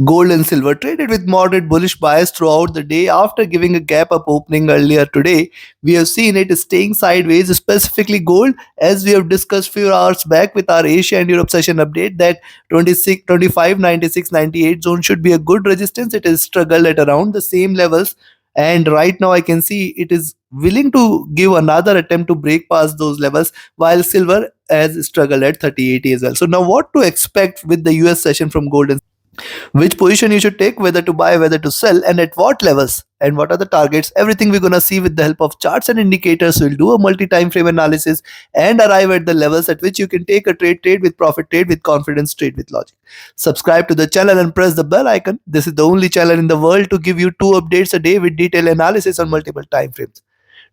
Gold and silver traded with moderate bullish bias throughout the day after giving a gap up opening earlier today. We have seen it staying sideways, specifically gold, as we have discussed few hours back with our Asia and Europe session update that 26, 25, 96, 98 zone should be a good resistance. It is struggled at around the same levels, and right now I can see it is willing to give another attempt to break past those levels, while silver has struggled at 3080 as well. So now what to expect with the US session from gold and which position you should take, whether to buy, whether to sell, and at what levels, and what are the targets. Everything we're gonna see with the help of charts and indicators. We'll do a multi-time frame analysis and arrive at the levels at which you can take a trade with profit, trade with confidence, trade with logic. Subscribe to the channel and press the bell icon. This is the only channel in the world to give you 2 updates a day with detailed analysis on multiple time frames.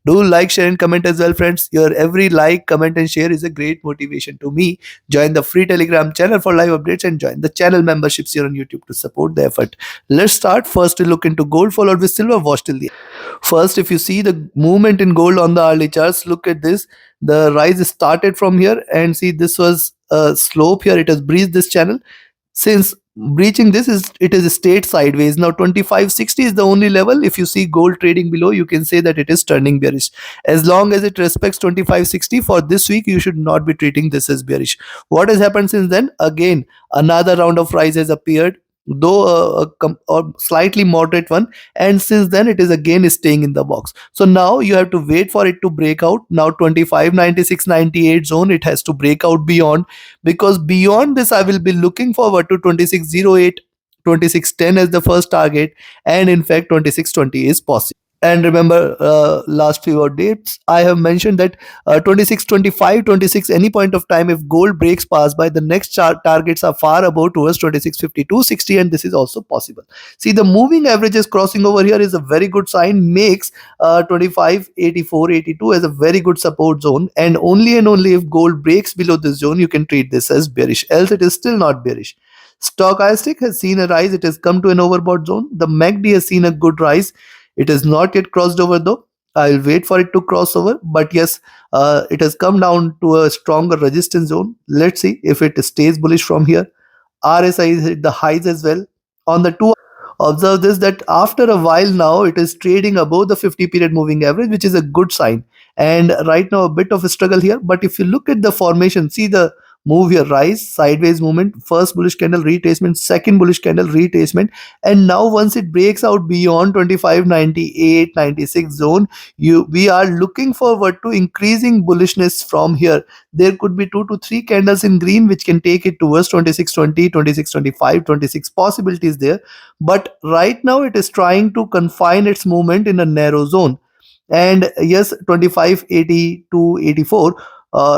Do like, share, and comment as well, friends. Your every like, comment, and share is a great motivation to me. Join the free Telegram channel for live updates and join the channel memberships here on YouTube to support the effort. Let's start. First, we look into gold, followed with silver. Watch till the end. First, if you see the movement in gold on the hourly charts, look at this. The rise started from here, and see this was a slope here. It has breached this channel. Since breaching this, is it is stayed sideways. Now 2560 is the only level. If you see gold trading below, you can say that it is turning bearish. As long as it respects 2560 for this week, you should not be treating this as bearish. What has happened since then? Again, another round of rise has appeared, though a slightly moderate one, and since then it is again staying in the box. So now you have to wait for it to break out. Now 25, 96, 98 zone, it has to break out beyond, because beyond this I will be looking forward to 2608, 2610 as the first target, and in fact 2620 is possible. And remember, last few dates I have mentioned that 26, 25, 26, any point of time, if gold breaks past by, the next targets are far above towards 2652, 60, and this is also possible. See, the moving averages crossing over here is a very good sign, makes 25, 84, 82 as a very good support zone, and only if gold breaks below this zone, you can treat this as bearish, else it is still not bearish. Stochastic has seen a rise, it has come to an overbought zone. The MACD has seen a good rise, it has not yet crossed over though. I'll wait for it to cross over, but yes, it has come down to a stronger resistance zone. Let's see if it stays bullish from here. RSI has hit the highs as well. On the two, observe this, that after a while now it is trading above the 50 period moving average, which is a good sign. And right now a bit of a struggle here, but if you look at the formation, see the move here, rise, sideways movement, first bullish candle retracement, second bullish candle retracement, and now once it breaks out beyond 25, 98, 96 zone, we are looking forward to increasing bullishness from here. There could be 2 to 3 candles in green which can take it towards 2620, 2625, 26 possibilities there, but right now it is trying to confine its movement in a narrow zone. And yes, 25, 80 to 84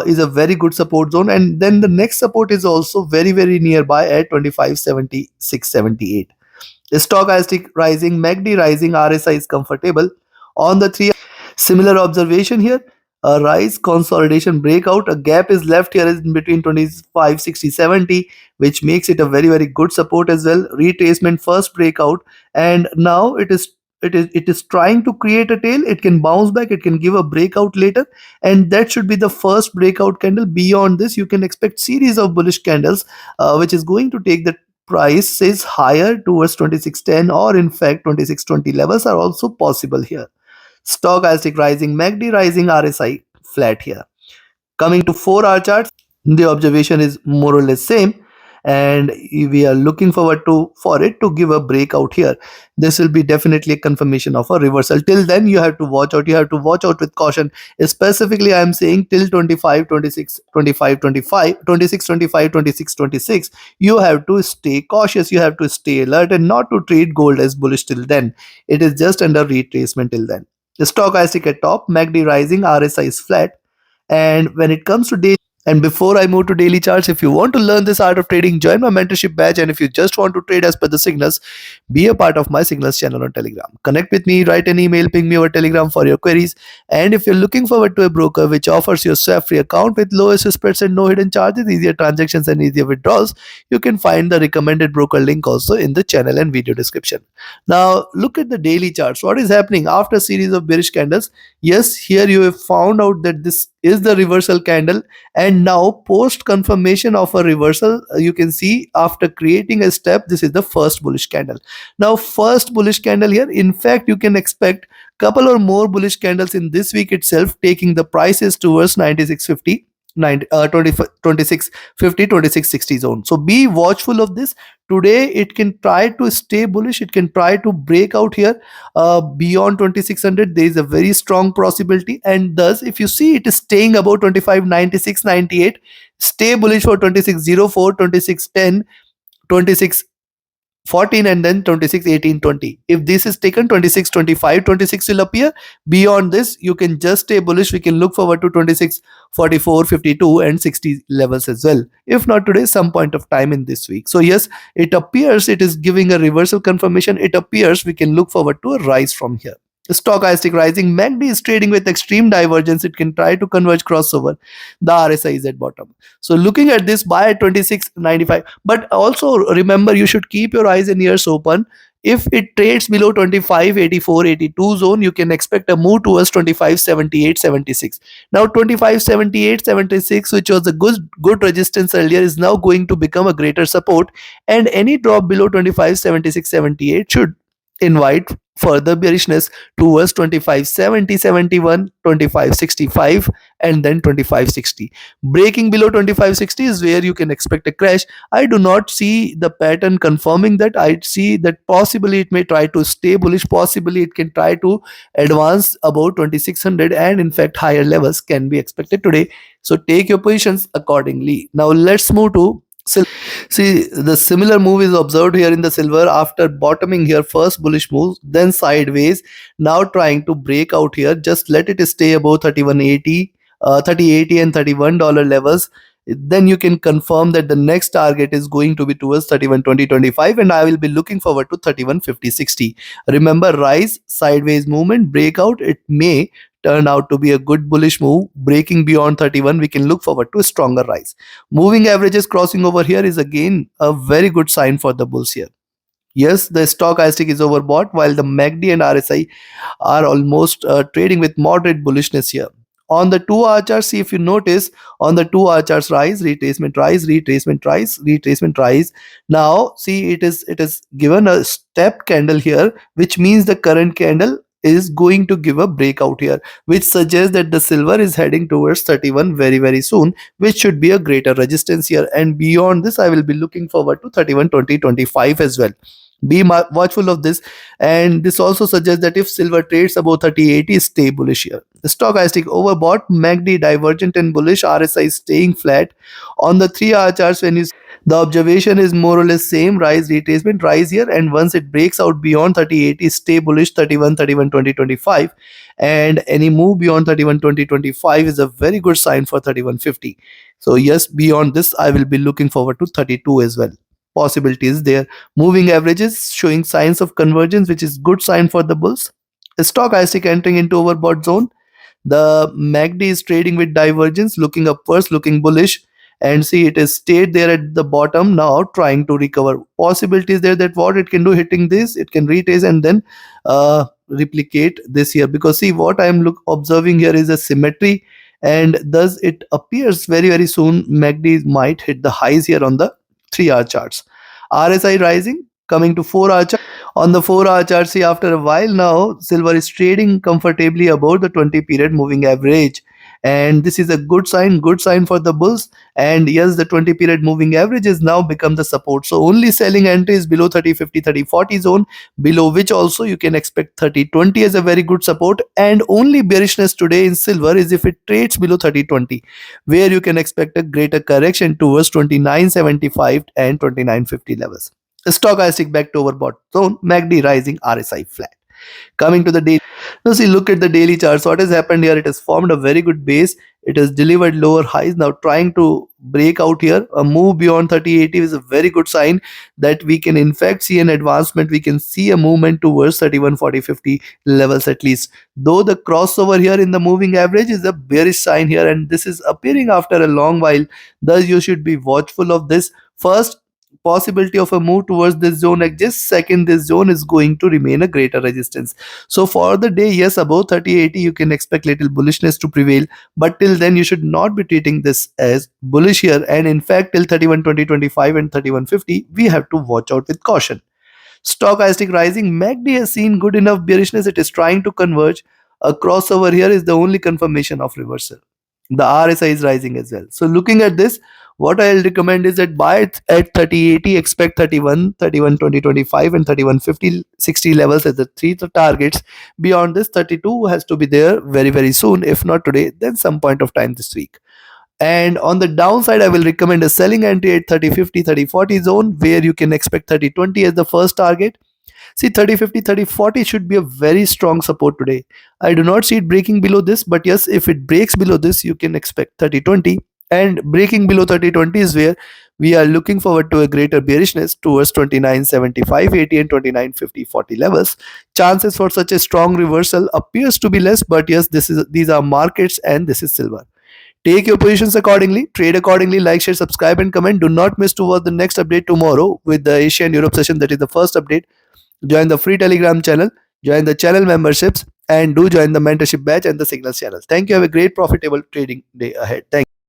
is a very good support zone, and then the next support is also very nearby at 25, 76, 78. Stochastic rising, MACD rising, RSI is comfortable. On the 3, similar observation here, a rise, consolidation, breakout, a gap is left here in between 25, 60, 70, which makes it a very good support as well. Retracement, first breakout, and now it is trying to create a tail. It can bounce back, it can give a breakout later, and that should be the first breakout candle. Beyond this, you can expect series of bullish candles, which is going to take the price is higher towards 2610, or in fact 2620 levels are also possible here. Stochastic rising, MACD rising, RSI flat here. Coming to 4-hour charts, the observation is more or less same, and we are looking forward to for it to give a breakout here. This will be definitely a confirmation of a reversal. Till then, you have to watch out. You have to watch out with caution. Specifically, I am saying till 25, 26, 25, 25, 26, 25, 26, 26. You have to stay cautious. You have to stay alert and not to treat gold as bullish till then. It is just under retracement till then. The stochastic at top, MACD rising, RSI is flat. And when it comes to daily, and before I move to daily charts, if you want to learn this art of trading, join my mentorship batch. And if you just want to trade as per the signals, be a part of my signals channel on Telegram. Connect with me, write an email, ping me over Telegram for your queries. And if you're looking forward to a broker which offers you a swap free account with lowest spreads and no hidden charges, easier transactions and easier withdrawals, you can find the recommended broker link also in the channel and video description. Now look at the daily charts. What is happening after a series of bearish candles? Yes, here you have found out that this is the reversal candle, and now post confirmation of a reversal, you can see after creating a step, this is the first bullish candle. Now first bullish candle here, in fact you can expect couple or more bullish candles in this week itself, taking the prices towards 9650, 2650, 2660 zone. So be watchful of this. Today it can try to stay bullish, it can try to break out here beyond 2600. There is a very strong possibility, and thus if you see it is staying above 2596.98, stay bullish for 2604, 2610, 14, and then 26 18 20. If this is taken, 26 25 26 will appear. Beyond this you can just stay bullish. We can look forward to 26 44 52 and 60 levels as well, if not today, some point of time in this week. So yes, it appears it is giving a reversal confirmation. It appears we can look forward to a rise from here. Stochastic rising, MACD is trading with extreme divergence. It can try to converge crossover. The RSI is at bottom. So looking at this, buy at 26.95. But also remember, you should keep your eyes and ears open. If it trades below 25.84, 82 zone, you can expect a move towards 25.78, 76. Now 25.78, 76, which was a good resistance earlier, is now going to become a greater support, and any drop below 25.76, 78 should invite further bearishness towards 25.70, 71, 25.65, and then 25.60. Breaking below 25.60 is where you can expect a crash. I do not see the pattern confirming that. I see that possibly it may try to stay bullish, possibly it can try to advance above 2600, and in fact higher levels can be expected today. So take your positions accordingly. Now let's move to silver. See, the similar move is observed here in the silver after bottoming here, first bullish move, then sideways, now trying to break out here. Just let it stay above 3180, 3080 and $31 levels. Then you can confirm that the next target is going to be towards 3120.25, and I will be looking forward to 3150.60. Remember, rise, sideways movement, breakout, it may turn out to be a good bullish move. Breaking beyond 31, we can look forward to a stronger rise. Moving averages crossing over here is again a very good sign for the bulls here. Yes, the stochastic is overbought while the MACD and RSI are almost trading with moderate bullishness here. On the 2-hour chart, see if you notice, on the 2-hour charts, rise, retracement, rise, retracement, rise, retracement, rise. Now see, it is given a step candle here, which means the current candle is going to give a breakout here, which suggests that the silver is heading towards 31 very soon, which should be a greater resistance here. And beyond this, I will be looking forward to 31.20.25 as well. Be watchful of this, and this also suggests that if silver trades above 3080, stay bullish here. The stochastic overbought, MACD divergent and bullish, RSI staying flat. On the 3-hour charts, when you the observation is more or less same, rise, retracement, rise here, and once it breaks out beyond 3080, stay bullish, 31 2025, and any move beyond 31 2025 is a very good sign for 3150. So yes, beyond this I will be looking forward to 32 as well. Possibility is there. Moving averages showing signs of convergence, which is good sign for the bulls. Stochastic entering into overbought zone. The MACD is trading with divergence, looking upwards, looking bullish, and see it is stayed there at the bottom, now trying to recover. Possibility is there that what it can do, hitting this, it can retest and then replicate this here, because see what I am observing here is a symmetry, and thus it appears very soon MACD might hit the highs here on the 3-hour charts. RSI rising, coming to 4-hour chart. On the 4-hour chart, see after a while now, silver is trading comfortably above the 20-period moving average. And this is a good sign for the bulls. And yes, the 20-period moving average has now become the support. So only selling entries below 30-50, 30-40 zone, below which also you can expect 30-20 as a very good support. And only bearishness today in silver is if it trades below 30-20, where you can expect a greater correction towards 29.75 and 29.50 levels. Stochastic back to overbought zone, MACD rising, RSI flat. Coming to the daily. Now see, look at the daily charts. What has happened here? It has formed a very good base. It has delivered lower highs. Now trying to break out here. A move beyond 3080 is a very good sign that we can in fact see an advancement. We can see a movement towards 31, 40, 50 levels at least. Though the crossover here in the moving average is a bearish sign here, and this is appearing after a long while. Thus you should be watchful of this. First, possibility of a move towards this zone exists. Second, this zone is going to remain a greater resistance. So for the day, yes, above 3080 you can expect little bullishness to prevail, but till then you should not be treating this as bullish here, and in fact till 312025 and 3150 we have to watch out with caution. Stochastic rising, MACD has seen good enough bearishness, it is trying to converge. A crossover here is the only confirmation of reversal. The RSI is rising as well. So looking at this, what I'll recommend is that buy it at 3080, expect 31, 2025 and 3150, 60 levels as the three targets. Beyond this, 32 has to be there very, very soon. If not today, then some point of time this week. And on the downside, I will recommend a selling entry at 3050, 3040 zone, where you can expect 3020 as the first target. See, 3050, 3040 should be a very strong support today. I do not see it breaking below this, but yes, if it breaks below this, you can expect 3020. And breaking below 3020 is where we are looking forward to a greater bearishness towards 2975, 80 and 2950, 40 levels. Chances for such a strong reversal appears to be less, but yes, these are markets and this is silver. Take your positions accordingly, trade accordingly, like, share, subscribe, and comment. Do not miss to watch the next update tomorrow with the Asia and Europe session. That is the first update. Join the free Telegram channel, join the channel memberships, and do join the mentorship batch and the signals channel. Thank you. Have a great profitable trading day ahead. Thank you.